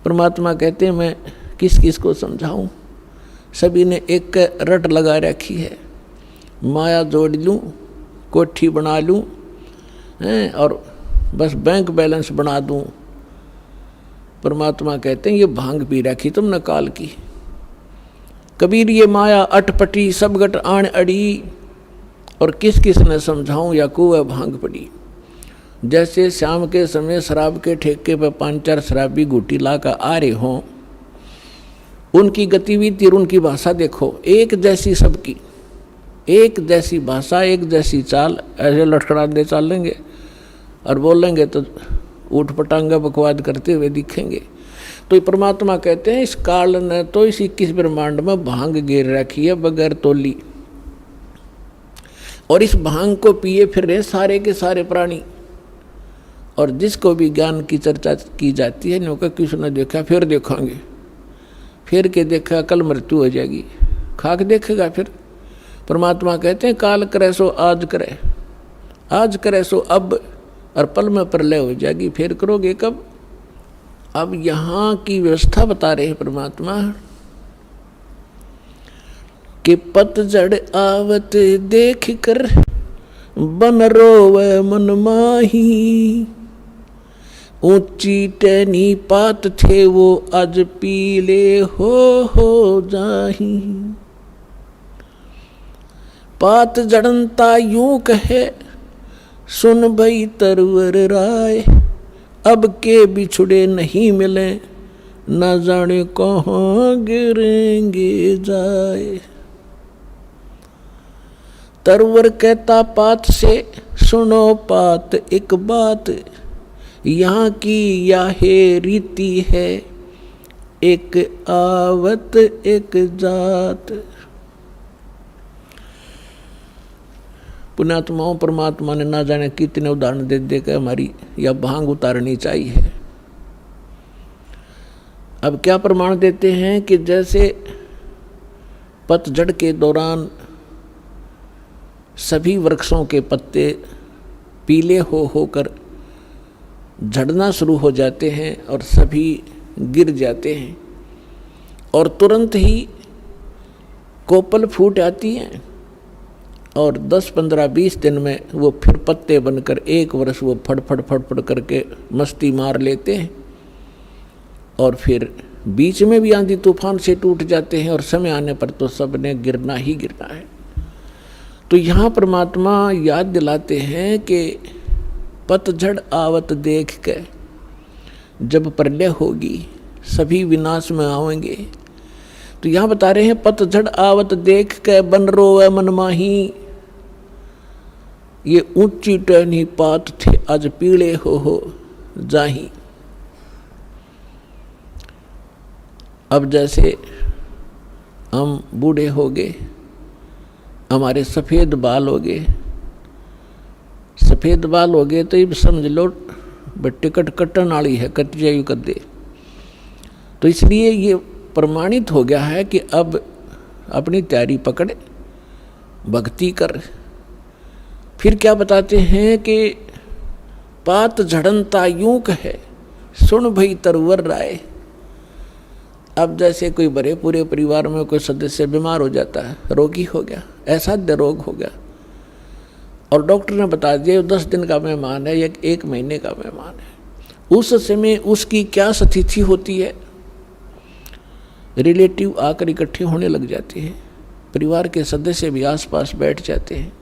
परमात्मा कहते हैं मैं किस किस को समझाऊं, सभी ने एक रट लगा रखी है, माया जोड़ लूं, कोठी बना लूं हैं और बस बैंक बैलेंस बना दूं। परमात्मा कहते हैं ये भांग पी रखी तुमने काल की। कबीर ये माया अटपटी सब गट आण अड़ी, और किस किस ने समझाऊं या कुएं भांग पड़ी। जैसे शाम के समय शराब के ठेके पर 5-4 शराबी घूटी ला कर आ रहे हों, उनकी गतिविधि और उनकी भाषा देखो, एक जैसी सबकी, एक जैसी भाषा, एक जैसी चाल, ऐसे लटखड़ाते चलेंगे और बोलेंगे तो ऊट पटांगा बकवाद करते हुए दिखेंगे। तो परमात्मा कहते हैं इस काल ने तो इस 21 ब्रह्मांड में भांग गिर रखी है बगैर तोली, और इस भांग को पिए फिर रहे सारे के सारे प्राणी। और जिसको भी ज्ञान की चर्चा की जाती है न्यों का किसने देखा, फिर देखेंगे, फिर के देखा कल मृत्यु हो जाएगी, खाक देखेगा फिर। परमात्मा कहते हैं काल करे सो आज करे, आज करे सो अब, और पल में प्रलय हो जाएगी, फिर करोगे कब। अब यहाँ की व्यवस्था बता रहे हैं परमात्मा कि पतझड़ आवत देख कर बन रोवे मन माही, ऊंची टहनी पात थे वो आज पीले हो जाही। पात जड़नता यूं कहे सुन भई तरवर राय, अब के बिछुड़े नहीं मिले न जाने कहाँ गिरेंगे जाए। तरवर कहता पात से सुनो पात एक बात, यहाँ की याहे रीति है एक आवत एक जात। पुण्यात्माओं परमात्मा ने ना जाने कितने उदाहरण दे दे के हमारी यह भांग उतारनी चाहिए। अब क्या प्रमाण देते हैं कि जैसे पतझड़ के दौरान सभी वृक्षों के पत्ते पीले होकर झड़ना शुरू हो जाते हैं और सभी गिर जाते हैं, और तुरंत ही कोपल फूट आती हैं, और 10, 15, 20 दिन में वो फिर पत्ते बनकर 1 वर्ष वो फड़ करके मस्ती मार लेते हैं, और फिर बीच में भी आंधी तूफान से टूट जाते हैं, और समय आने पर तो सब ने गिरना ही गिरना है। तो यहाँ परमात्मा याद दिलाते हैं कि पतझड़ आवत देख के जब प्रलय होगी सभी विनाश में आएंगे। तो यहाँ बता रहे हैं पतझड़ आवत देख के बन रोवे मन माही, ये ऊंची टहनी पात थे आज पीले हो जाही। अब जैसे हम बूढ़े हो गए, हमारे सफ़ेद बाल हो गए, सफ़ेद बाल हो गए तो ये समझ लो टिकट कटन वाली है, कट जायु कर दे। तो इसलिए ये प्रमाणित हो गया है कि अब अपनी तैयारी पकड़, भक्ति कर। फिर क्या बताते हैं कि पात झड़नता यूं कहे सुन भई तरवर राय। अब जैसे कोई बड़े पूरे परिवार में कोई सदस्य बीमार हो जाता है, रोगी हो गया, असाध्य रोग हो गया, और डॉक्टर ने बता दिया 10 दिन का मेहमान है या 1 महीने का मेहमान है। उस समय उसकी क्या स्थिति होती है, रिलेटिव आकर इकट्ठे होने लग जाते हैं, परिवार के सदस्य भी आसपास बैठ जाते हैं।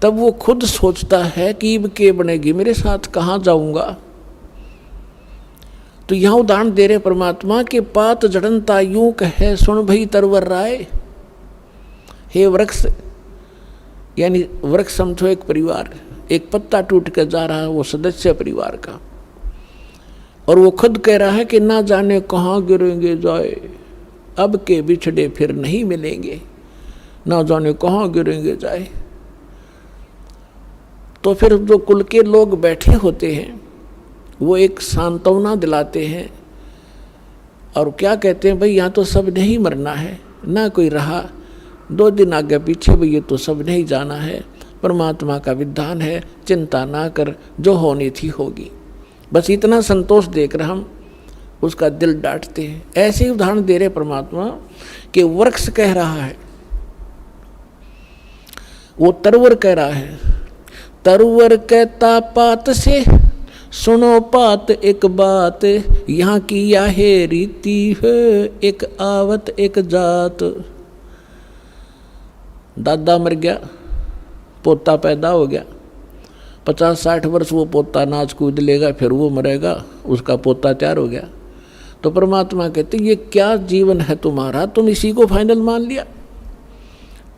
तब वो खुद सोचता है कि अब के बनेगी, मेरे साथ कहाँ जाऊंगा। तो यहाँ उदाहरण दे रहे परमात्मा के पात जड़नता यूं कहे सुन भई तरवर राय। हे वृक्ष, यानी वृक्ष समझो एक परिवार, एक पत्ता टूट कर जा रहा है वो सदस्य परिवार का, और वो खुद कह रहा है कि ना जाने कहाँ गिरेंगे जाए, अब के बिछड़े फिर नहीं मिलेंगे, ना जाने कहाँ गिरेंगे जाए। तो फिर जो कुल के लोग बैठे होते हैं वो एक सांत्वना दिलाते हैं, और क्या कहते हैं, भाई यहाँ तो सब नहीं मरना है, ना कोई रहा 2 दिन आगे पीछे भी ये तो सब नहीं जाना है, परमात्मा का विधान है, चिंता ना कर, जो होनी थी होगी। बस इतना संतोष देकर हम उसका दिल डांटते हैं। ऐसे ही उदाहरण दे रहे परमात्मा कि वृक्ष कह रहा है, वो तरवर कह रहा है, तरवर कहता पात से सुनो पात एक बात, यहाँ की यह रीति है एक आवत एक जात। दादा मर गया, पोता पैदा हो गया, 50-60 वर्ष वो पोता नाच कूद लेगा, फिर वो मरेगा, उसका पोता तैयार हो गया। तो परमात्मा कहते ये क्या जीवन है तुम्हारा, तुम इसी को फाइनल मान लिया।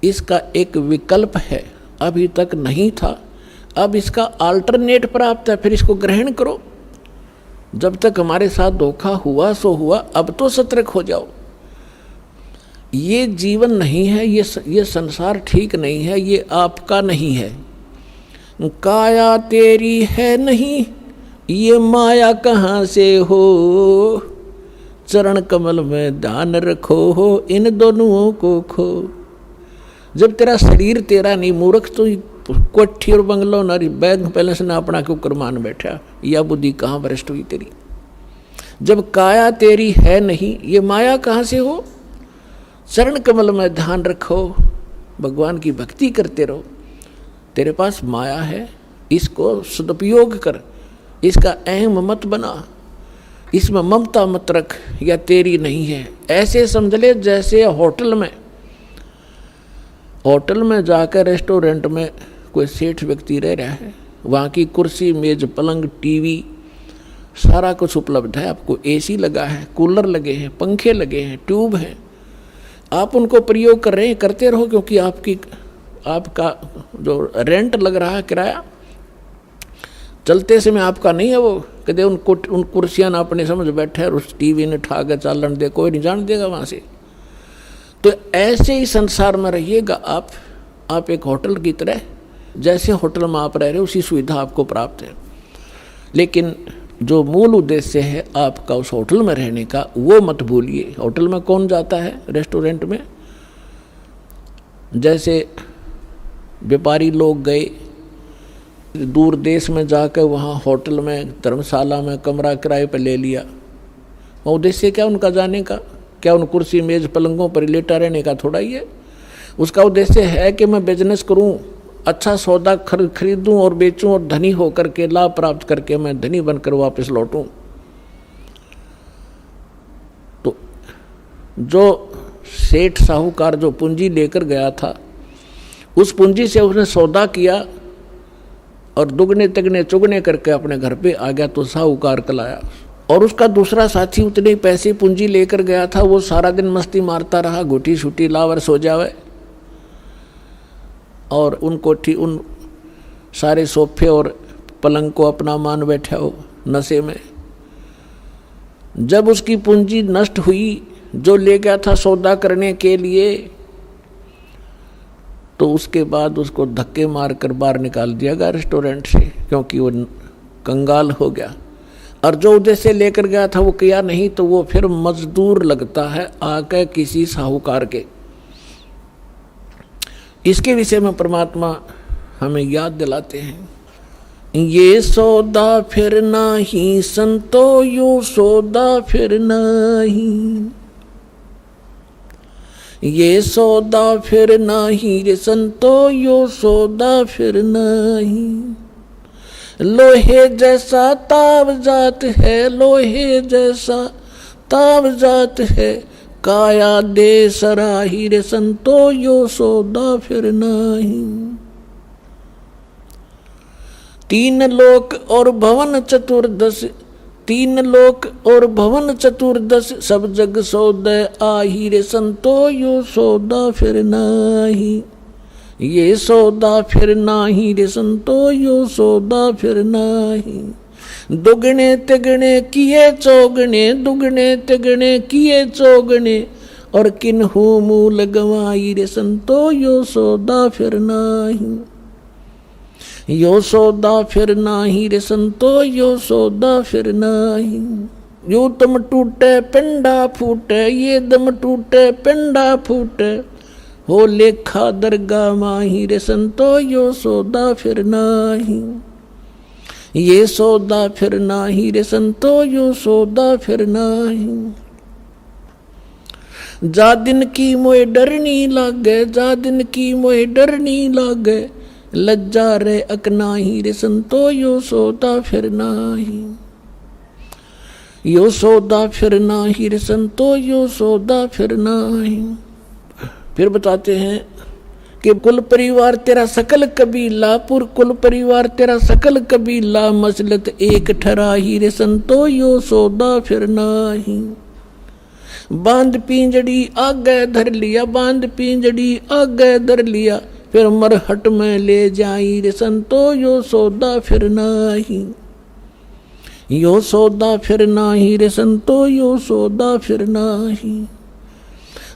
इसका एक विकल्प है, अभी तक नहीं था, अब इसका अल्टरनेट प्राप्त है, फिर इसको ग्रहण करो। जब तक हमारे साथ धोखा हुआ सो हुआ, अब तो सतर्क हो जाओ। ये जीवन नहीं है, ये संसार ठीक नहीं है, ये आपका नहीं है। काया तेरी है नहीं, ये माया कहाँ से हो, चरण कमल में ध्यान रखो हो, इन दोनों को खो। जब तेरा शरीर तेरा नहीं, मूर्ख तो कोठी और बंगलो नारी बैंक बैलेंस ना अपना क्यों कर मान बैठा, या बुद्धि कहाँ भ्रष्ट हुई तेरी। जब काया तेरी है नहीं, ये माया कहाँ से हो, चरण कमल में ध्यान रखो, भगवान की भक्ति करते रहो। तेरे पास माया है, इसको सदुपयोग कर, इसका अहम मत बना, इसमें ममता मत रख, या तेरी नहीं है। ऐसे समझ ले जैसे होटल में जाकर रेस्टोरेंट में कोई सेठ व्यक्ति रह रहा है, वहाँ की कुर्सी मेज पलंग टीवी सारा कुछ उपलब्ध है, आपको एसी लगा है, कूलर लगे हैं, पंखे लगे हैं, ट्यूब हैं, आप उनको प्रयोग कर रहे हैं, करते रहो, क्योंकि आपका जो रेंट लग रहा है किराया चलते समय आपका नहीं है। वो कहते उन कुर्सियाँ ना अपने समझ बैठे और उस टीवी ने ठा के चालन दे, कोई नहीं जान देगा वहाँ से। तो ऐसे ही संसार में रहिएगा आप एक होटल की तरह, जैसे होटल में आप रह रहे हो उसी सुविधा आपको प्राप्त है, लेकिन जो मूल उद्देश्य है आपका उस होटल में रहने का, वो मत भूलिए। होटल में कौन जाता है, रेस्टोरेंट में? जैसे व्यापारी लोग गए दूर देश में जाकर वहाँ होटल में धर्मशाला में कमरा किराए पर ले लिया, वो उद्देश्य क्या उनका जाने का? क्या उन कुर्सी मेज पलंगों पर लेटा रहने का थोड़ा ही है। उसका उद्देश्य है कि मैं बिजनेस करूं, अच्छा सौदा खरीदूं और बेचूं और धनी होकर के लाभ प्राप्त करके मैं धनी बनकर वापस लौटूं। तो जो सेठ साहूकार जो पूंजी लेकर गया था, उस पूंजी से उसने सौदा किया और दुगने तिगने चुगने करके अपने घर पे आ गया, तो साहूकार कलाया। और उसका दूसरा साथी उतने पैसे पूंजी लेकर गया था, वो सारा दिन मस्ती मारता रहा, घुटी छुटी लावर सो जावे, और उन सारे सोफे और पलंग को अपना मान बैठा हो नशे में। जब उसकी पूंजी नष्ट हुई, जो ले गया था सौदा करने के लिए, तो उसके बाद उसको धक्के मारकर बाहर निकाल दिया गया रेस्टोरेंट से, क्योंकि वो कंगाल हो गया। और जो उद्देश्य लेकर गया था वो किया नहीं, तो वो फिर मजदूर लगता है आके किसी साहूकार के। इसके विषय में परमात्मा हमें याद दिलाते हैं, ये सौदा फिर नहीं संतो, यो सौदा फिर नहीं, ये सौदा फिर नहीं रे संतो, यो सौदा फिर नहीं। लोहे जैसा ताव जात है, लोहे जैसा ताव जात है, काया दे सराही रे संतो, यो सौदा फिर नहीं। 3 लोक और भवन चतुर्दश, 3 लोक और भवन चतुर्दश, सब जग सौदे आही रे संतो, यो सौदा फिर नाही। ये सौदा फिर नाही रे संतो, यो सौदा फिर नाही। दुगने तिगने किए चौगने, दुगने तिगने किए चौगने, और किन्हू मूल गवाई रे संतो, यो सौदा फिर नाही। यो सौदा फिर नाही रे संतो, यो सौदा फिर नाही। यो तम टूटे पिंडा फूटे, ये दम टूटे पिंडा फूटे, हो लेखा दरगाह माही रे संतो, यो सौदा फिर नाही। ये सौदा फिर नाही रे संतो, यो सौदा फिर नाही। जा दिन की मोए डरनी लागे, जा दिन की मोए डरनी लागे, लज्जा रे अकनाही रे संतो, यो सौदा फिर नाही। यो सौदा फिर नाही रे संतो, यो सौदा फिर नाही। फिर बताते हैं कि कुल परिवार तेरा सकल कबीला, कुल परिवार तेरा सकल कबीला, मसलत एक ठराही रे संतो, यो सौदा फिर नाही। बांध पिंजड़ी आगे धर लिया, बांध पिंजड़ी आगे धर लिया, फिर मरहट में ले जाई रे संतो, यो सौदा फिर नाही। यो सौदा फिर नाही रे संतो, यो सौदा फिर नाही।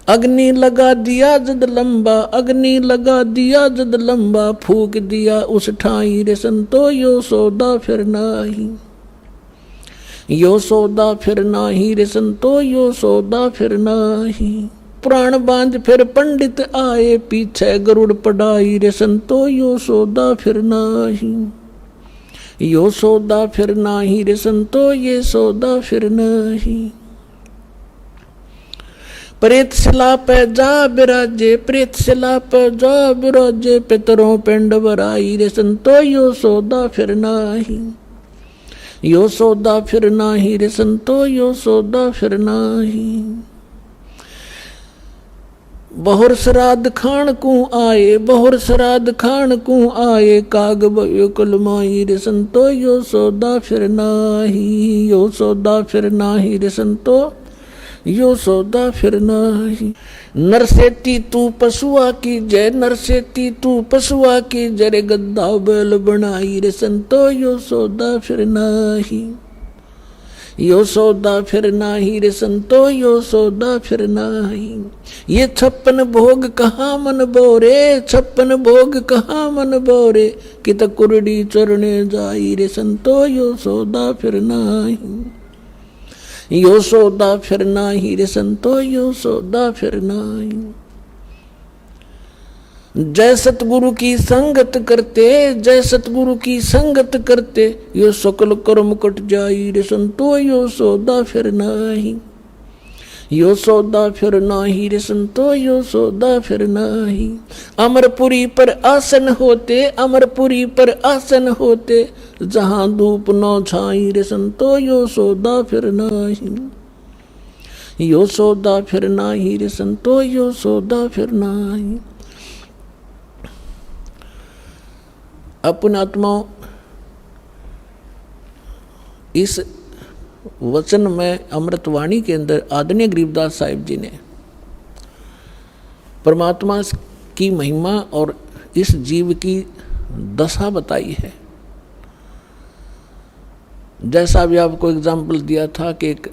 अग्नि लगा दिया जद लंबा, अग्नि लगा दिया जद लंबा, फूक दिया उस ठाई रे संतो, यो सौदा फिर नाही। यो सौदा फिर नाही रे संतो, यो सौदा फिर नाही। प्राण बांध फिर पंडित आए, पीछे गरुड़ पढ़ाई रे संतो, यो सौदा फिर नाही। यो सौदा फिर नाही रे संतो, ये सौदा फिर नाही। प्रेत शिला पे जा बिराजे, प्रेत शिला पे जा बिराजे, पितरों पिंड बराई रे संतो, यो सौदा फिर नाही। यो सौदा फिर नाही रे संतो, यो सौदा फिर नाही। बहुर श्राद्ध खान को आए, बहुर श्राद्ध खान को आए, काग भयो कुलमाई रे संतो, यो सौदा फिर नाही। यो सौदा फिर नाही रे संतो, यो सौदा फिर नाही। नरसेती तू पशुआ की जय, नरसेती तू पशुआ की जय, रे गद्दा बैल बनाई रे संतो, यो सौदा फिर नाही। यो सौदा फिर नाही रे संतो, यो सौदा फिर नाही। ये 56 भोग कहाँ मन बोरे, 56 भोग कहाँ मन बोरे, कित कुरडी चरणे जाई रे संतो, यो सौदा फिर नाही। यो सौदा फिर नाही रे संतो, यो सौदा फिर नाही। जय सतगुरु की संगत करते, जय सतगुरु की संगत करते, यो सकल कर्म कट जाई रे संतो, यो सौदा फिर नाही। यो सौदा फिर नाही रे संतो, यो सौदा फिर नाही। अमरपुरी पर आसन होते, अमरपुरी पर आसन होते, जहां धूप न छाई रे संतो, यो सौदा फिर नाही। यो सौदा फिर नाही रे संतो, यो सौदा फिर नाही। अपने आत्माओं, इस वचन में अमृतवाणी के अंदर आदरणीय गरीबदास साहिब जी ने परमात्मा की महिमा और इस जीव की दशा बताई है। जैसा भी आपको एग्जाम्पल दिया था कि एक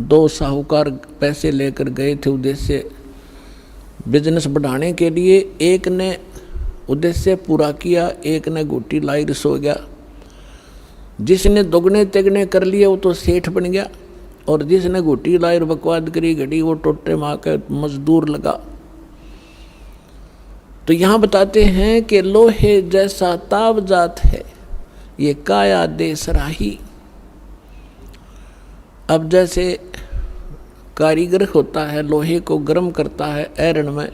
2 साहूकार पैसे लेकर गए थे उद्देश्य बिजनेस बढ़ाने के लिए, एक ने उद्देश्य पूरा किया, एक ने घुट्टी लाई सो गया। जिसने दोगुने तिगने कर लिए वो तो सेठ बन गया, और जिसने घुट्टी लाई बकवाद करी घड़ी वो टोटे माँ के मजदूर लगा। तो यहाँ बताते हैं कि लोहे जैसा ताव जात है, ये काया दे सराही। अब जैसे कारीगर होता है, लोहे को गर्म करता है आयरन में,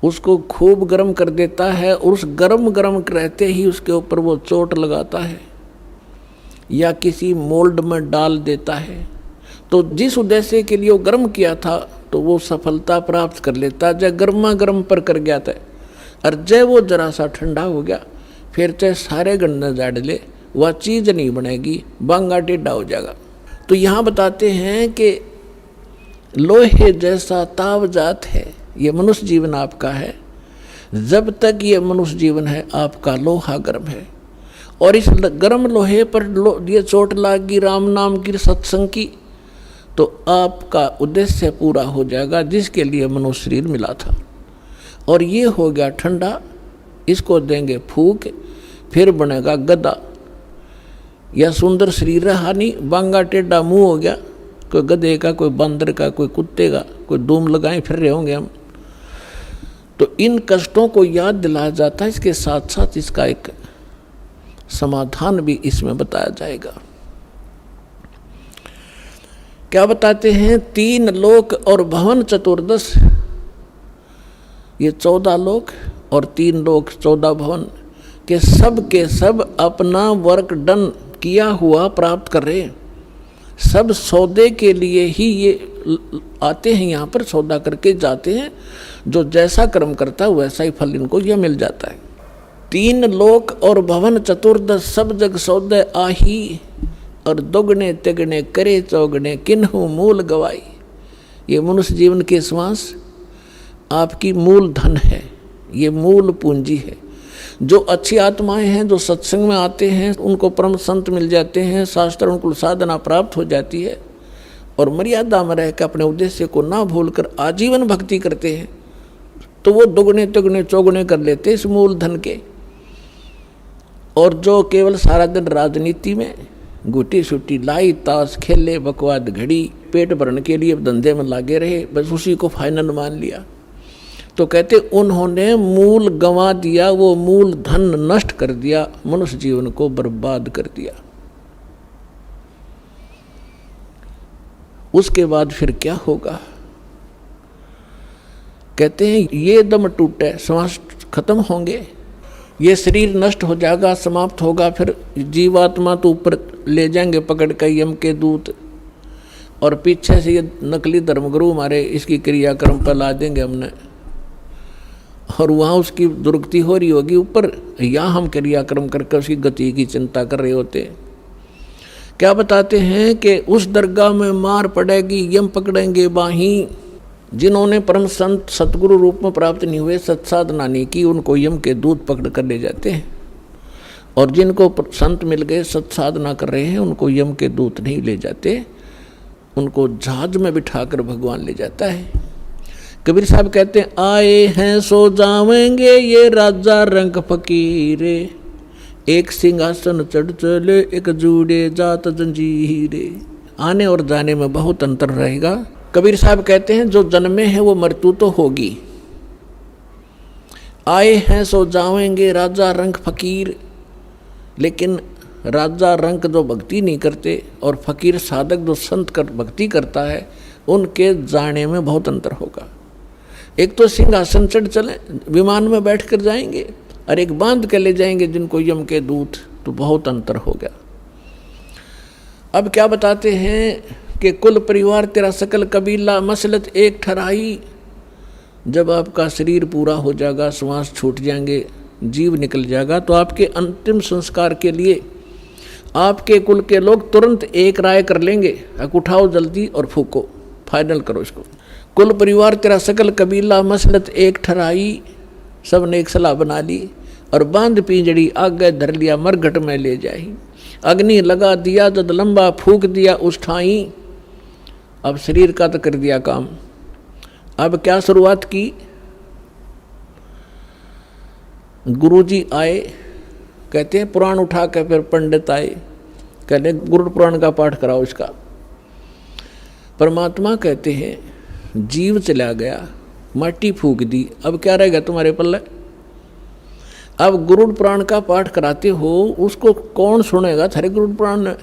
उसको खूब गर्म कर देता है, और उस गर्म रहते ही उसके ऊपर वो चोट लगाता है या किसी मोल्ड में डाल देता है, तो जिस उद्देश्य के लिए वो गर्म किया था तो वो सफलता प्राप्त कर लेता। जब गर्मा गर्म पर कर गया था, और जब वो जरा सा ठंडा हो गया, फिर चाहे सारे गन्ने झाड़ ले, वह चीज़ नहीं बनेगी, बांगा टेढ़ा हो जाएगा। तो यहाँ बताते हैं कि लोहे जैसा ताव जात है, ये मनुष्य जीवन आपका है। जब तक ये मनुष्य जीवन है आपका लोहा गर्म है, और इस गर्म लोहे पर ये चोट लागी राम नाम की सत्संग की, तो आपका उद्देश्य पूरा हो जाएगा जिसके लिए मनुष्य शरीर मिला था। और ये हो गया ठंडा, इसको देंगे फूक, फिर बनेगा गधा। यह सुंदर शरीर रहा नहीं, बांगा टेढ़ा मुंह हो गया, कोई गधे का, कोई बंदर का, कोई कुत्ते का, कोई धूम लगाए फिर रहे होंगे हम। तो इन कष्टों को याद दिलाया जाता है, इसके साथ साथ इसका एक समाधान भी इसमें बताया जाएगा। क्या बताते हैं? 3 लोक और भवन चतुर्दश, ये 14 लोक और 3 लोक 14 भवन के सब अपना वर्क डन किया हुआ प्राप्त कर रहे हैं। सब सौदे के लिए ही ये आते हैं, यहाँ पर सौदा करके जाते हैं। जो जैसा कर्म करता है वैसा ही फल इनको यह मिल जाता है। 3 लोक और भवन चतुर्दश सब जग सौदे आही, और दोगुने तिगुने करे चौगुने किन्हु मूल गवाई। ये मनुष्य जीवन के श्वास आपकी मूल धन है, ये मूल पूंजी है। जो अच्छी आत्माएं हैं, जो सत्संग में आते हैं, उनको परम संत मिल जाते हैं, शास्त्र उनको साधना प्राप्त हो जाती है, और मर्यादा में रहकर अपने उद्देश्य को ना भूलकर आजीवन भक्ति करते हैं, तो वो दुगुने तिगुने चौगुने कर लेते इस मूल धन के। और जो केवल सारा दिन राजनीति में गुटी सुटी लाई ताश खेले बकवाद घड़ी पेट भरने के लिए धंधे में लागे रहे, बस उसी को फाइनल मान लिया, तो कहते उन्होंने मूल गंवा दिया, वो मूल धन नष्ट कर दिया, मनुष्य जीवन को बर्बाद कर दिया। उसके बाद फिर क्या होगा? कहते हैं ये दम टूटे, श्वास खत्म होंगे, ये शरीर नष्ट हो जाएगा, समाप्त होगा। फिर जीवात्मा तो ऊपर ले जाएंगे पकड़ कर यम के दूत, और पीछे से ये नकली धर्मगुरु हमारे इसकी क्रियाक्रम पर ला देंगे हमने, और वहाँ उसकी दुर्गति हो रही होगी ऊपर, यहाँ हम क्रियाक्रम करके उसकी गति की चिंता कर रहे होते। क्या बताते हैं कि उस दरगाह में मार पड़ेगी, यम पकड़ेंगे बाहीं। जिन्होंने परम संत सतगुरु रूप में प्राप्त नहीं हुए, सत्साधना नहीं की, उनको यम के दूत पकड़ कर ले जाते हैं, और जिनको संत मिल गए सत्साधना कर रहे हैं, उनको यम के दूत नहीं ले जाते, उनको जहाज में बिठाकर भगवान ले जाता है। कबीर साहब कहते हैं आए हैं सो जावेंगे ये राजा रंग फकीरे, एक सिंहासन चढ़ चले एक जूड़े जात जंजीरे। आने और जाने में बहुत अंतर रहेगा। कबीर साहब कहते हैं जो जन्मे हैं वो मृत्यु तो होगी। आए हैं सो जावेंगे राजा रंग फकीर, लेकिन राजा रंग जो भक्ति नहीं करते और फकीर साधक जो संत कर भक्ति करता है, उनके जाने में बहुत अंतर होगा। एक तो सिंहासन चढ़ चले विमान में बैठ कर जाएंगे, और एक बांध के ले जाएंगे जिनको यम के दूत, तो बहुत अंतर हो गया। अब क्या बताते हैं कि कुल परिवार तेरा सकल कबीला मसलत एक ठहराई। जब आपका शरीर पूरा हो जाएगा, श्वास छूट जाएंगे, जीव निकल जाएगा, तो आपके अंतिम संस्कार के लिए आपके कुल के लोग तुरंत एक राय कर लेंगे, उठाओ जल्दी और फूको, फाइनल करो इसको। कुल परिवार तेरा सकल कबीला मसलत एक ठहराई, सब ने एक सलाह बना ली, और बांध पिंजड़ी आगे धर लिया मरघट में ले जाई। अग्नि लगा दिया जद लंबा फूक दिया उस ठाई। अब शरीर का तो कर दिया काम। अब क्या शुरुआत की? गुरुजी आए, कहते हैं पुराण उठा के, फिर पंडित आए, कहते गुरु पुराण का पाठ कराओ इसका। परमात्मा कहते हैं जीव चला गया, माटी फूक दी, अब क्या रहेगा तुम्हारे पल्ले? अब गुरुड़ पुराण का पाठ कराते हो, उसको कौन सुनेगा? थारे गुरुड़ पुराण ने।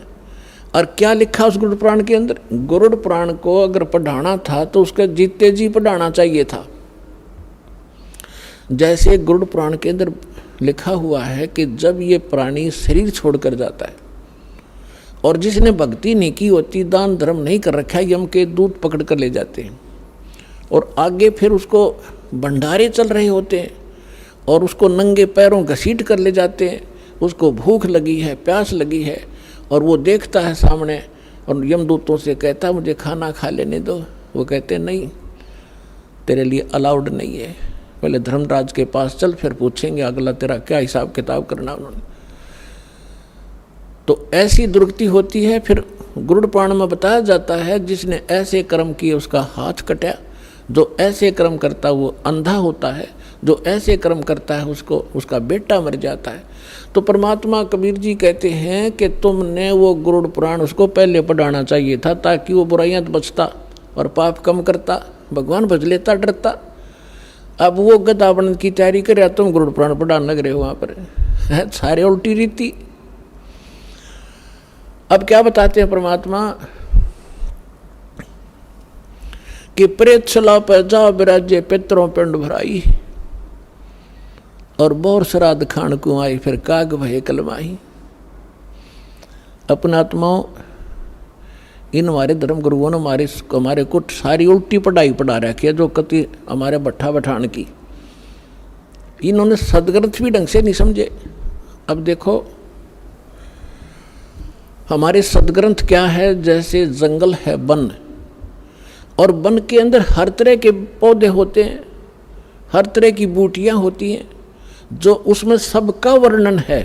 और क्या लिखा उस गुरुड़ पुराण के अंदर? गुरुड़ पुराण को अगर पढ़ाना था तो उसके जीते जी पढ़ाना चाहिए था। जैसे गुरुड़ पुराण के अंदर लिखा हुआ है कि जब ये प्राणी शरीर छोड़कर जाता है, और जिसने भक्ति नहीं की होती, दान धर्म नहीं कर रखा है, यम के दूत पकड़ कर ले जाते हैं, और आगे फिर उसको भंडारे चल रहे होते हैं, और उसको नंगे पैरों घसीट कर ले जाते हैं। उसको भूख लगी है, प्यास लगी है, और वो देखता है सामने, और यमदूतों से कहता है मुझे खाना खा लेने दो। वो कहते हैं नहीं, तेरे लिए अलाउड नहीं है, पहले धर्मराज के पास चल, फिर पूछेंगे अगला तेरा क्या हिसाब किताब करना उन्होंने। तो ऐसी दुर्गति होती है। फिर गुरुड़ पुराण में बताया जाता है जिसने ऐसे कर्म किए उसका हाथ कटा, जो ऐसे कर्म करता वो अंधा होता है, जो ऐसे कर्म करता है उसको उसका बेटा मर जाता है। तो परमात्मा कबीर जी कहते हैं कि तुमने वो गुरुड़ पुराण उसको पहले पढ़ाना चाहिए था, ताकि वो बुराइयां बचता और पाप कम करता, भगवान भज लेता, डरता। अब वो गदा बनने की तैयारी करे, तुम गुरुड़ पुराण पढ़ाने लग रहे हो वहाँ पर। सारे उल्टी रीति। अब क्या बताते हैं परमात्मा कि प्रेत छला पर जा विराजे पितरों पिंड भराई, और बोर श्राद्ध खान को आई फिर काग भय कलमाही। अपना आत्माओं, इन हमारे धर्म गुरुओं ने हमारे को सारी उल्टी पढ़ाई पढ़ा रखी है, जो कति हमारे भट्ठा बठान की। इन्होंने सदग्रंथ भी ढंग से नहीं समझे। अब देखो हमारे सदग्रंथ क्या है, जैसे जंगल है वन, और वन के अंदर हर तरह के पौधे होते हैं, हर तरह की बूटियां होती हैं, जो उसमें सबका वर्णन है,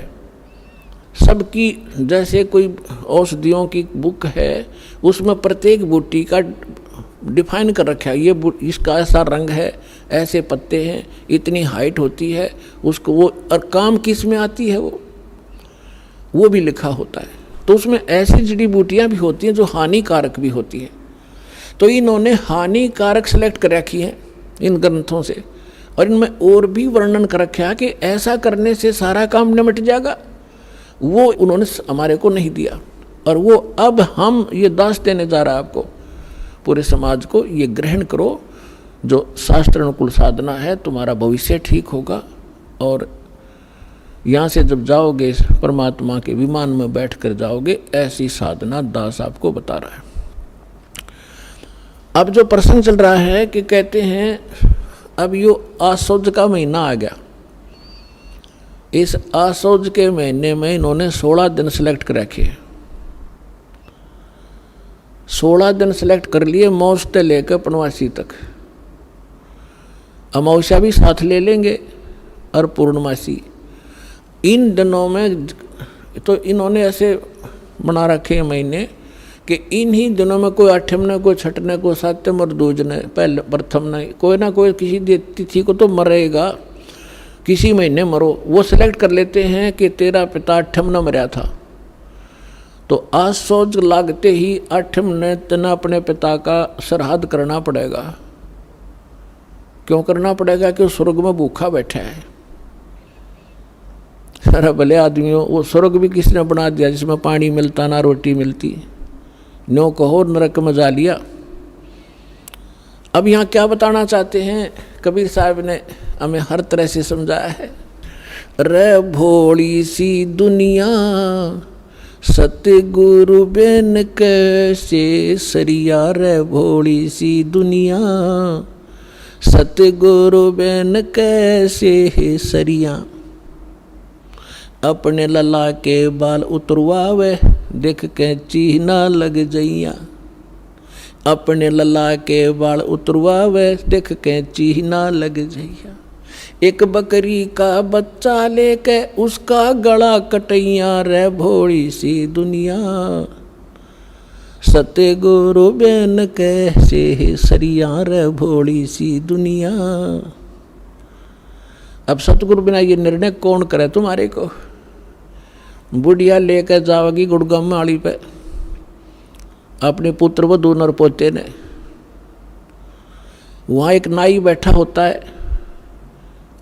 सबकी। जैसे कोई औषधियों की बुक है, उसमें प्रत्येक बूटी का डिफाइन कर रखा है, ये इसका ऐसा रंग है, ऐसे पत्ते हैं, इतनी हाइट होती है उसको, वो और काम किस में आती है वो भी लिखा होता है। तो उसमें ऐसी जड़ी बूटियाँ भी होती हैं जो हानिकारक भी होती हैं। तो इन्होंने हानिकारक सेलेक्ट कर रखी है इन ग्रंथों से, और इनमें और भी वर्णन कर रखा है कि ऐसा करने से सारा काम निमट जाएगा। वो उन्होंने हमारे को नहीं दिया, और वो अब हम ये दास देने जा रहा है आपको, पूरे समाज को, ये ग्रहण करो, जो शास्त्र अनुकूल साधना है, तुम्हारा भविष्य ठीक होगा। और यहाँ से जब जाओगे परमात्मा के विमान में बैठ कर जाओगे, ऐसी साधना दास आपको बता रहा है। अब जो प्रसंग चल रहा है कि कहते हैं अब यो आसौज का महीना आ गया। इस आसौज के महीने में इन्होंने 16 दिन सेलेक्ट कर रखे। 16 दिन सेलेक्ट कर लिए, मौज से लेकर पनवासी तक। अमावस्या भी साथ ले लेंगे और पूर्णमासी। इन दिनों में तो इन्होंने ऐसे बना रखे महीने कि इन्हीं दिनों में कोई आठम ने, कोई छठने, कोई सातम और दूजने, पहले प्रथम ने, कोई ना कोई किसी तिथि को तो मरेगा, किसी महीने मरो। वो सिलेक्ट कर लेते हैं कि तेरा पिता आठम न मरा था, तो आज सोच लागते ही आठम ने तना अपने पिता का श्राद्ध करना पड़ेगा। क्यों करना पड़ेगा? कि स्वर्ग में भूखा बैठा है। सारा भले आदमियों, वो स्वर्ग भी किसने बना दिया जिसमें पानी मिलता ना रोटी मिलती। नो कहो नरक में जा लिया। अब यहाँ क्या बताना चाहते हैं कबीर साहब ने हमें हर तरह से समझाया है। रे भोली सी दुनिया सतगुरु बेन कैसे सरिया, रे भोली सी दुनिया सतगुरु बेन कैसे सरिया। अपने लला के बाल उतरवावे देख के चीना लग जइया। अपने लला के बाल उतरवावे देख के चीना लग जइया। एक बकरी का बच्चा लेके उसका गला कटैया, रे भोली सी दुनिया सतगुरु बेन कैसे सरिया, रे भोली सी दुनिया। अब सतगुरु बिना ये निर्णय कौन करे तुम्हारे को? बुढ़िया लेकर जाओगी गुड़गांव माड़ी पे अपने पुत्र वधू नर पोते ने। वहाँ एक नाई बैठा होता है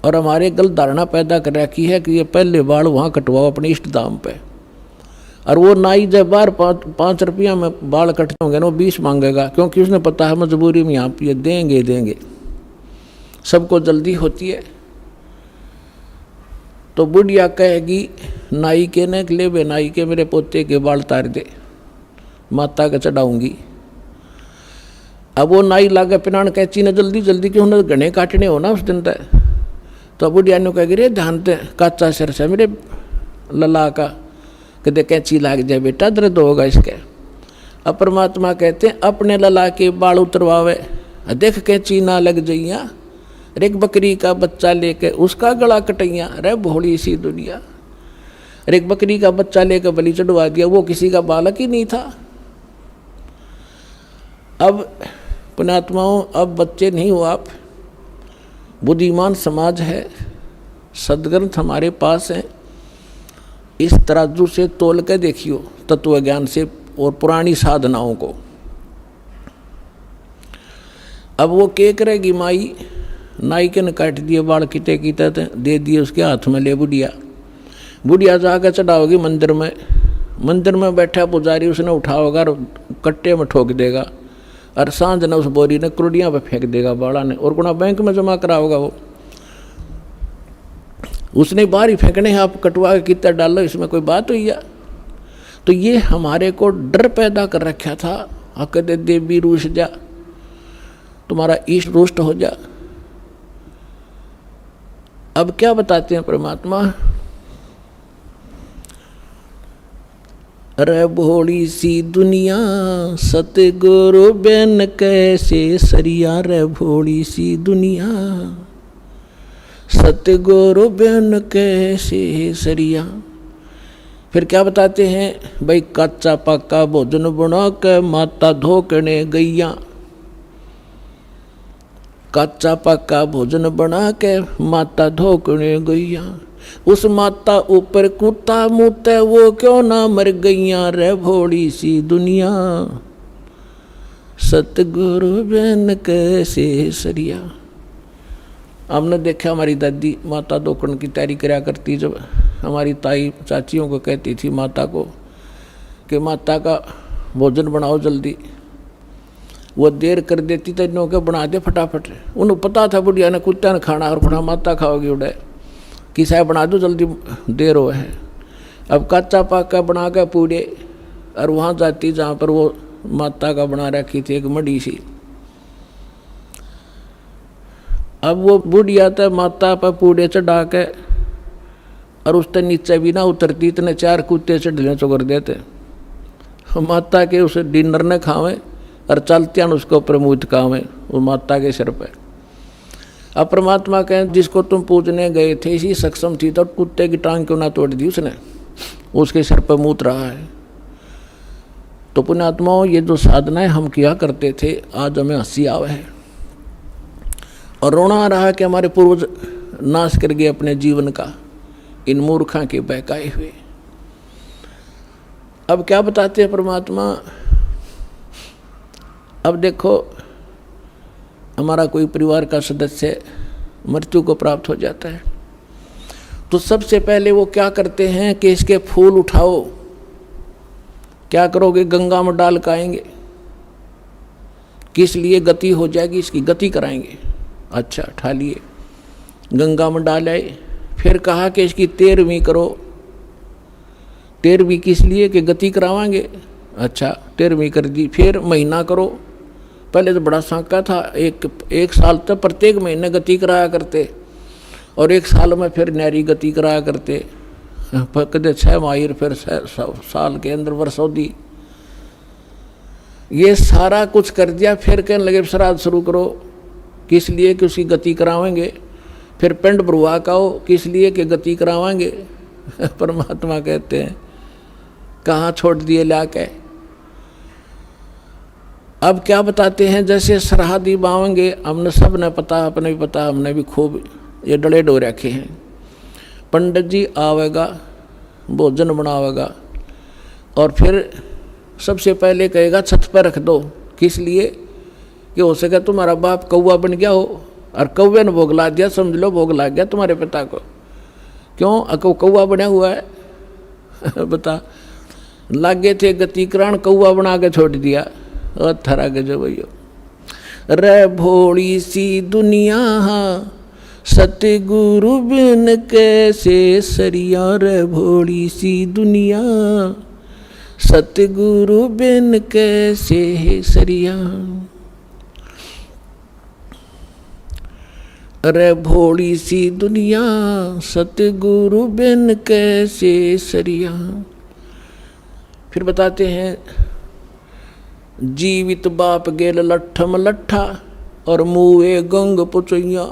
और हमारे गलत धारणा पैदा कर रखी है कि ये पहले बाल वहाँ कटवाओ अपने इष्ट दाम पे। और वो नाई जब बार 5 रुपया में बाल कटते होंगे ना, वो 20 मांगेगा, क्योंकि उसने पता है मजबूरी में यहाँ पे देंगे। सबको जल्दी होती है। तो बुढ़िया कहेगी नाई के ने ले बे नाई के मेरे पोते के बाल तार दे, माता का चढ़ाऊंगी। अब वो नाई लागे पिनान कैची ने जल्दी क्यों ना घने काटने हो ना उस दिन तक। तो बुढ़िया ने कहेगी रे ध्यान दे काचा सिर से मेरे लला का, कहते कैंची लाग जाए बेटा दर्द होगा इसके। अब परमात्मा कहते हैं अपने लला के बाल उतरवावे देख कैंची ना लग जइया। एक बकरी का बच्चा लेके उसका गला कटैया, रे भोली सी दुनिया। एक बकरी का बच्चा लेकर बलि चढ़वा दिया, वो किसी का बालक ही नहीं था। अब पुण्यात्माओं, अब बच्चे नहीं हो आप, बुद्धिमान समाज है, सदग्रंथ हमारे पास हैं। इस तराजू से तोल के देखियो तत्व ज्ञान से और पुरानी साधनाओं को। अब वो क्या करेगी माई? नाई के ने काट दिए बाल किते दे दिए उसके हाथ में, ले बुढ़िया जाकर चढ़ाओगी मंदिर में मंदिर में बैठा पुजारी उसने उठा होगा और कट्टे में ठोक देगा, और सांझ ने उस बोरी ने कुर्डियाँ पे फेंक देगा बाड़ा ने, और गुना बैंक में जमा करा होगा वो, उसने बाहर ही फेंकने हैं, आप कटवा के कितना डालो, इसमें कोई बात हुई है। तो ये हमारे को डर पैदा कर रखा था, कहते देवी रूठ जा, तुम्हारा ईष्ट रुष्ट हो जा। अब क्या बताते हैं परमात्मा, रे भोली सी दुनिया सतगुरु बिन कैसे सरिया, रे भोली सी दुनिया सतगुरु बिन कैसे सरिया। फिर क्या बताते हैं भाई, कच्चा पक्का भोजन बना के माता धोकने गैया, कच्चा पक्का भोजन बना के माता धोकने गैया, उस माता ऊपर कुत्ता मुते वो क्यों ना मर गैया, रे भोली सी दुनिया सतगुरु बिन कैसे सरिया। हमने देखा हमारी दादी माता धोकन की तैयारी कराया करती, जब हमारी ताई चाचियों को कहती थी माता को कि माता का भोजन बनाओ जल्दी, वो देर कर देती तो इन्हों के बना दे फटाफट। उन्हें पता था बुढ़िया ने कुत्ता ने खाना, और खुड़ा माता खाओगी उड़े कि साहब बना दो जल्दी देर हो है। अब कच्चा पक्का बना के पूरे, और वहाँ जाती जहाँ पर वो माता का बना रखी थी एक मड़ी सी, अब वो बुढ़िया तो माता पर पूड़े चढ़ा के, और उससे नीचे भी ना उतरती, इतने 4 कुत्ते चढ़ने चुकर देते, माता के उसे डिनर न खावे और चलते हैं उसको प्रमोद कावे वो माता के सिर पे। अब परमात्मा कहें जिसको तुम पूजने गए थे इसी सक्षम थी, तो कुत्ते की टांग क्यों ना तोड़ दी उसने, उसके सिर पर मूत रहा है। तो पुण्यात्माओं, ये जो साधनाएं हम किया करते थे, आज हमें हंसी आवे है और रोना आ रहा है कि हमारे पूर्वज नाश कर गए अपने जीवन का, इन मूर्खा के बहकाए हुए। अब क्या बताते हैं परमात्मा, अब देखो हमारा कोई परिवार का सदस्य मृत्यु को प्राप्त हो जाता है, तो सबसे पहले वो क्या करते हैं कि इसके फूल उठाओ, क्या करोगे, गंगा में डाल के आएंगे, किस लिए, गति हो जाएगी इसकी, गति कराएंगे। अच्छा उठा लिए, गंगा में डाल आए, फिर कहा कि इसकी 13वीं करो, 13वीं किस लिए कि गति करावांगे। अच्छा 13वीं कर दी, फिर महीना करो, पहले तो बड़ा सांका था, एक साल तक प्रत्येक महीने गति कराया करते, और 1 साल में फिर न्यारी गति कराया करते, कदे 6 माहिर, फिर साल के अंदर वर्षों ये सारा कुछ कर दिया। फिर कहने लगे श्राद्ध शुरू करो, किस लिए कि उसकी गति करावेंगे। फिर पिंड भरवा काओ, किस लिए कि गति करावाएंगे। परमात्मा कहते हैं कहाँ छोड़ दिए लाके। अब क्या बताते हैं, जैसे सरहदी बावेंगे, हमने सब ने पता, अपने भी पता, हमने भी खूब ये डले डो रखे हैं। पंडित जी आवेगा, भोजन बनावेगा, और फिर सबसे पहले कहेगा छत पर रख दो, किस लिए कि हो सके तुम्हारा बाप कौवा बन गया हो, और कौवे ने भोग ला दिया, समझ लो भोग ला गया तुम्हारे पिता को। क्यों कौवा बना हुआ है बता, लागे थे गति करान, कौवा बना के छोड़ दिया, और थरा के जो भैया। रे भोली सी दुनिया सतगुरु बिन कैसे सरिया, रे भोली सी दुनिया सतगुरु बिन कैसे सरिया। रे भोली सी दुनिया सतगुरु बिन कैसे सरिया। फिर बताते हैं, जीवित बाप गेल लट्ठम लट्ठा, और मुए गंग पुचैया।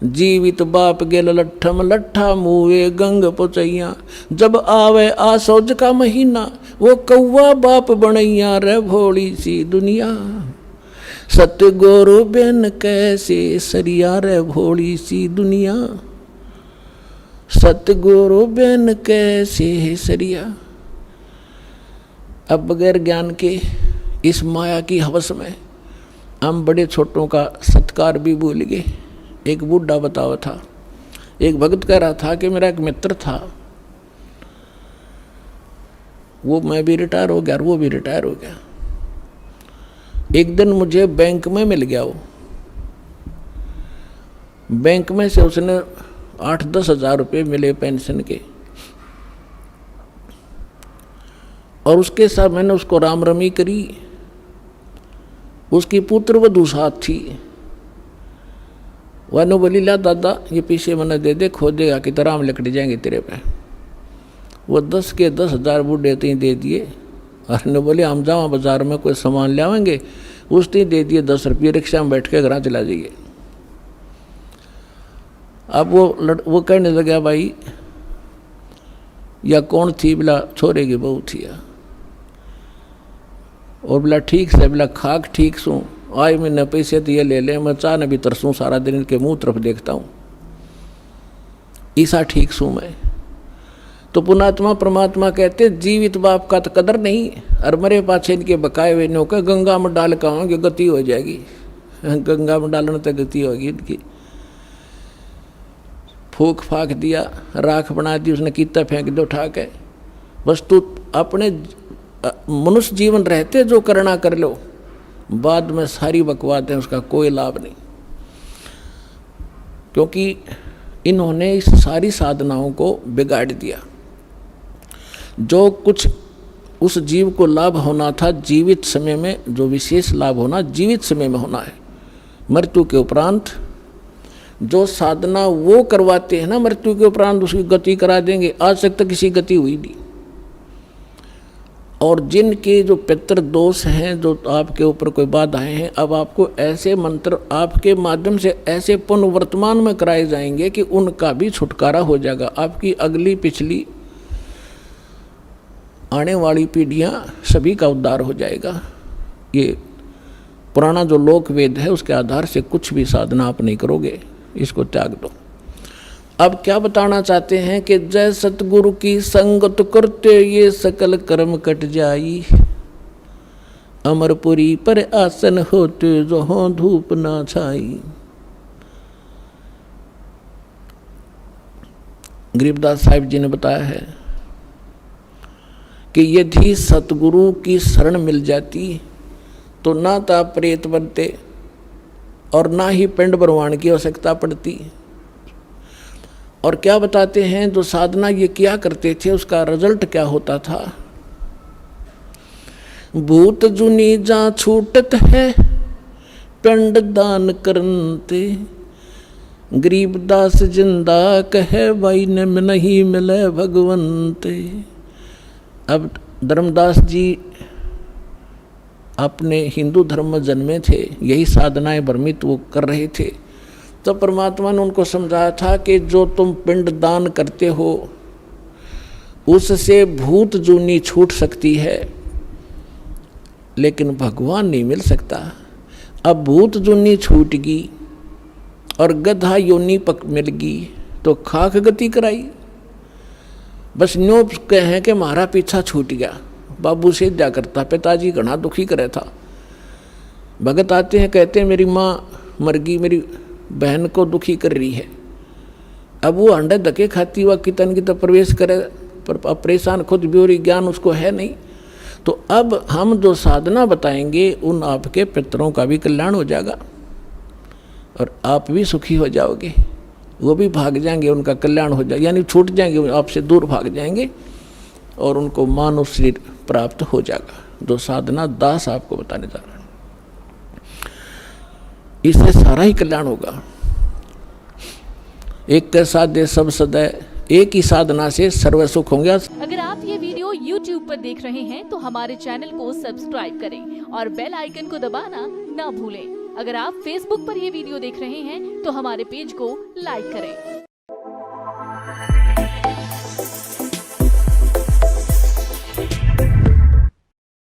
जीवित बाप गेल लट्ठम लट्ठा, मुए गंग पुचैया। जब आवे आसौज का महीना, वो कौवा बाप बनैया। रे भोली सी दुनिया सतगुरु बिन कैसे सरिया, रे भोली सी दुनिया सतगुरु बिन कैसे सरिया। अब बगैर ज्ञान के इस माया की हवस में हम बड़े छोटों का सत्कार भी भूल गए। एक बूढ़ा बतावा था, एक भक्त कह रहा था कि मेरा एक मित्र था, वो मैं भी रिटायर हो गया और वो भी रिटायर हो गया। एक दिन मुझे बैंक में मिल गया वो, बैंक में से उसने 8-10 हज़ार रुपये मिले पेंशन के, और उसके साथ मैंने उसको राम रमी करी। उसकी पुत्र वधू साथ थी, वह ने बोली ला दादा ये पीछे मैंने दे दे, खो देगा कि तरह हम लकड़ी जाएंगे तेरे पे। वो 10 के 10 हज़ार बूढ़े तीन दे दिए, और ने बोले हम जाओ बाजार में कोई सामान ले आवेंगे, उस तीन दे दिए 10 रुपये, रिक्शा में बैठ के घर चला जाइए। अब वो कहने लगा भाई या कौन थी, बोला छोरे की बहू थी, और बोला ठीक से, बोला खाक ठीक सू, आज मैंने पैसे दिए ले ले, मैं चाह न भी तरसूँ सारा दिन इनके मुंह तरफ देखता हूँ, ईसा ठीक सू मैं। तो पुणात्मा परमात्मा कहते जीवित बाप का तो कदर नहीं, और मरे पाछे इनके बकाए हुए नो का गंगा में डाल कहोगे गति हो जाएगी, गंगा में डालने तक गति होगी इनकी। फूक फाक दिया, राख बना दी उसने, कीता फेंक दो उठा के। बस तू अपने मनुष्य जीवन रहते जो करना कर लो, बाद में सारी बकवाद है उसका कोई लाभ नहीं, क्योंकि इन्होंने इस सारी साधनाओं को बिगाड़ दिया। जो कुछ उस जीव को लाभ होना था जीवित समय में, जो विशेष लाभ होना जीवित समय में होना है, मृत्यु के उपरांत जो साधना वो करवाते हैं ना, मृत्यु के उपरांत उसकी गति करा देंगे। आज तक तो किसी गति हुई नहीं। और जिनके जो पितृ दोष हैं, जो आपके ऊपर कोई बाधाएं हैं, अब आपको ऐसे मंत्र आपके माध्यम से ऐसे पुनर्वर्तमान में कराए जाएंगे कि उनका भी छुटकारा हो जाएगा। आपकी अगली पिछली आने वाली पीढ़ियां सभी का उद्धार हो जाएगा। ये पुराना जो लोक वेद है उसके आधार से कुछ भी साधना आप नहीं करोगे, इसको त्याग दो। अब क्या बताना चाहते हैं कि जय सतगुरु की संगत करते ये सकल कर्म कट जाई, अमरपुरी पर आसन होते जहाँ धूप ना छाई। गरीबदास साहिब जी ने बताया है कि यदि सतगुरु की शरण मिल जाती तो ना तो आप प्रेत बनते और ना ही पिंड भरवान की आवश्यकता पड़ती। और क्या बताते हैं, जो साधना ये किया करते थे उसका रिजल्ट क्या होता था। भूत जुनी जा छूटत है पिंड दान करते, गरीबदास जिंदा कहे भाई ने नहीं मिले भगवंते। अब धर्मदास जी अपने हिंदू धर्म में जन्मे थे, यही साधनाएं भ्रमित वो कर रहे थे। तो परमात्मा ने उनको समझाया था कि जो तुम पिंड दान करते हो उससे भूत जूनी छूट सकती है, लेकिन भगवान नहीं मिल सकता। अब भूत जूनी छूट गई और गधा योनी पक मिल गई तो खाक गति कराई। बस न्यो कहें कि हमारा पीछा छूट गया, बाबू से जा करता, पिताजी घना दुखी करे था। भगत आते हैं कहते हैं मेरी माँ मर गई, मेरी बहन को दुखी कर रही है। अब वो अंडे धके खाती हुआ कितन की तो प्रवेश करे, पर परेशान खुद भी हो रही, ज्ञान उसको है नहीं। तो अब हम जो साधना बताएंगे उन आपके पितरों का भी कल्याण हो जाएगा और आप भी सुखी हो जाओगे, वो भी भाग जाएंगे, उनका कल्याण हो जाएगा, यानी छूट जाएंगे, आपसे दूर भाग जाएंगे और उनको मानव शरीर प्राप्त हो जाएगा। जो साधना दास आपको बताने जा रहा है, इससे सारा ही कल्याण होगा। एक के साथ सब सदैव, एक ही साधना से सर्व सुख होंगे। अगर आप ये वीडियो YouTube पर देख रहे हैं तो हमारे चैनल को सब्सक्राइब करें और बेल आइकन को दबाना ना भूलें। अगर आप Facebook पर ये वीडियो देख रहे हैं तो हमारे पेज को लाइक करें।